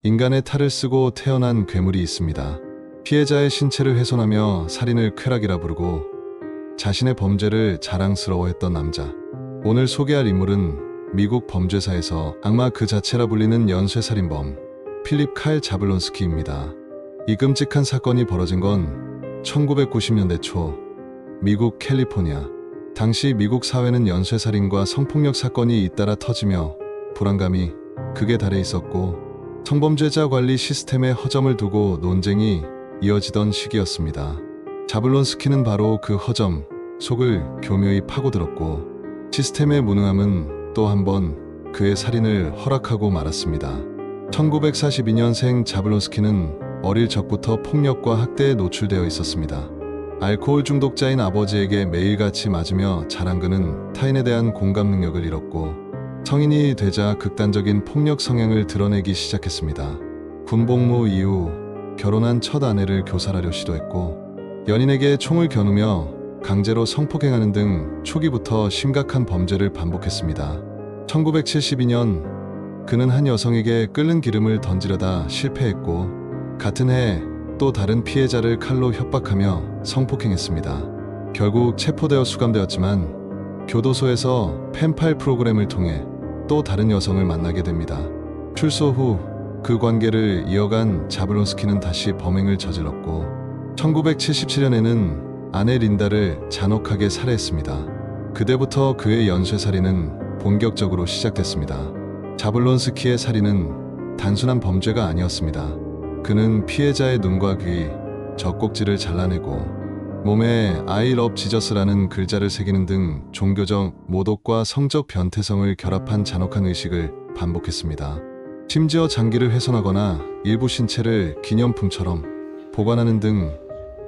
인간의 탈을 쓰고 태어난 괴물이 있습니다. 피해자의 신체를 훼손하며 살인을 쾌락이라 부르고 자신의 범죄를 자랑스러워했던 남자. 오늘 소개할 인물은 미국 범죄사에서 악마 그 자체라 불리는 연쇄살인범 필립 카일 자블론스키입니다. 이 끔찍한 사건이 벌어진 건 1990년대 초 미국 캘리포니아. 당시 미국 사회는 연쇄살인과 성폭력 사건이 잇따라 터지며 불안감이 극에 달해 있었고 성범죄자 관리 시스템에 허점을 두고 논쟁이 이어지던 시기였습니다. 자블론스키는 바로 그 허점 속을 교묘히 파고들었고 시스템의 무능함은 또 한 번 그의 살인을 허락하고 말았습니다. 1942년생 자블론스키는 어릴 적부터 폭력과 학대에 노출되어 있었습니다. 알코올 중독자인 아버지에게 매일같이 맞으며 자란 그는 타인에 대한 공감 능력을 잃었고 성인이 되자 극단적인 폭력 성향을 드러내기 시작했습니다. 군복무 이후 결혼한 첫 아내를 교살하려 시도했고 연인에게 총을 겨누며 강제로 성폭행하는 등 초기부터 심각한 범죄를 반복했습니다. 1972년 그는 한 여성에게 끓는 기름을 던지려다 실패했고 같은 해 또 다른 피해자를 칼로 협박하며 성폭행했습니다. 결국 체포되어 수감되었지만 교도소에서 펜팔 프로그램을 통해 또 다른 여성을 만나게 됩니다. 출소 후 그 관계를 이어간 자블론스키는 다시 범행을 저질렀고 1977년에는 아내 린다를 잔혹하게 살해했습니다. 그때부터 그의 연쇄살인은 본격적으로 시작됐습니다. 자블론스키의 살인은 단순한 범죄가 아니었습니다. 그는 피해자의 눈과 귀, 젖꼭지를 잘라내고 몸에 I love Jesus라는 글자를 새기는 등 종교적 모독과 성적 변태성을 결합한 잔혹한 의식을 반복했습니다. 심지어 장기를 훼손하거나 일부 신체를 기념품처럼 보관하는 등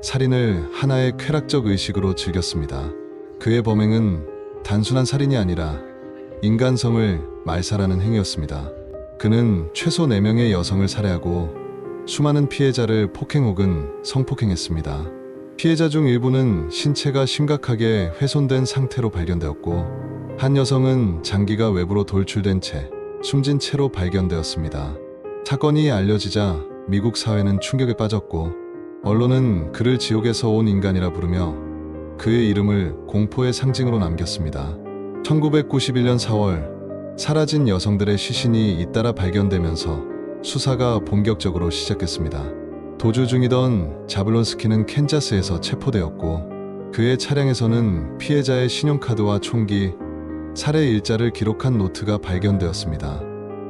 살인을 하나의 쾌락적 의식으로 즐겼습니다. 그의 범행은 단순한 살인이 아니라 인간성을 말살하는 행위였습니다. 그는 최소 4명의 여성을 살해하고 수많은 피해자를 폭행 혹은 성폭행했습니다. 피해자 중 일부는 신체가 심각하게 훼손된 상태로 발견되었고 한 여성은 장기가 외부로 돌출된 채 숨진 채로 발견되었습니다. 사건이 알려지자 미국 사회는 충격에 빠졌고 언론은 그를 지옥에서 온 인간이라 부르며 그의 이름을 공포의 상징으로 남겼습니다. 1991년 4월 사라진 여성들의 시신이 잇따라 발견되면서 수사가 본격적으로 시작됐습니다. 도주 중이던 자블론스키는 캔자스에서 체포되었고 그의 차량에서는 피해자의 신용카드와 총기, 살해 일자를 기록한 노트가 발견되었습니다.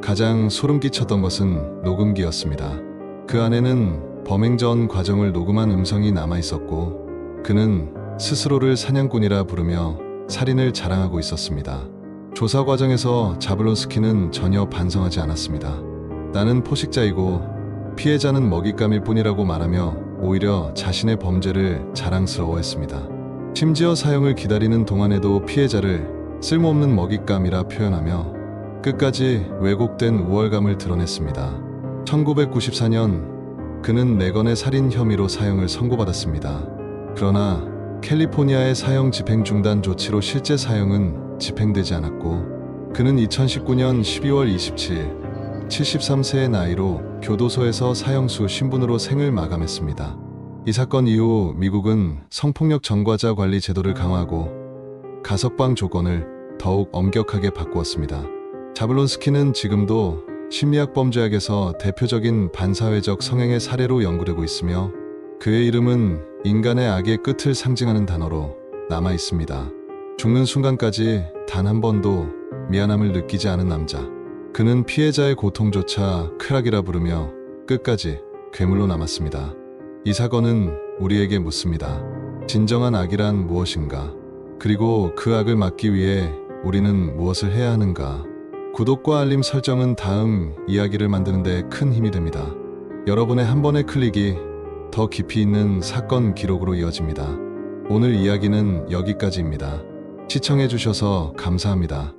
가장 소름 끼쳤던 것은 녹음기였습니다. 그 안에는 범행 전 과정을 녹음한 음성이 남아 있었고 그는 스스로를 사냥꾼이라 부르며 살인을 자랑하고 있었습니다. 조사 과정에서 자블론스키는 전혀 반성하지 않았습니다. 나는 포식자이고 피해자는 먹잇감일 뿐이라고 말하며 오히려 자신의 범죄를 자랑스러워했습니다. 심지어 사형을 기다리는 동안에도 피해자를 쓸모없는 먹잇감이라 표현하며 끝까지 왜곡된 우월감을 드러냈습니다. 1994년 그는 4건의 살인 혐의로 사형을 선고받았습니다. 그러나 캘리포니아의 사형 집행 중단 조치로 실제 사형은 집행되지 않았고 그는 2019년 12월 27일 73세의 나이로 교도소에서 사형수 신분으로 생을 마감했습니다. 이 사건 이후 미국은 성폭력 전과자 관리 제도를 강화하고 가석방 조건을 더욱 엄격하게 바꾸었습니다. 자블론스키는 지금도 심리학범죄학에서 대표적인 반사회적 성행의 사례로 연구되고 있으며 그의 이름은 인간의 악의 끝을 상징하는 단어로 남아 있습니다. 죽는 순간까지 단 한 번도 미안함을 느끼지 않은 남자. 그는 피해자의 고통조차 쾌락이라 부르며 끝까지 괴물로 남았습니다. 이 사건은 우리에게 묻습니다. 진정한 악이란 무엇인가? 그리고 그 악을 막기 위해 우리는 무엇을 해야 하는가? 구독과 알림 설정은 다음 이야기를 만드는 데 큰 힘이 됩니다. 여러분의 한 번의 클릭이 더 깊이 있는 사건 기록으로 이어집니다. 오늘 이야기는 여기까지입니다. 시청해주셔서 감사합니다.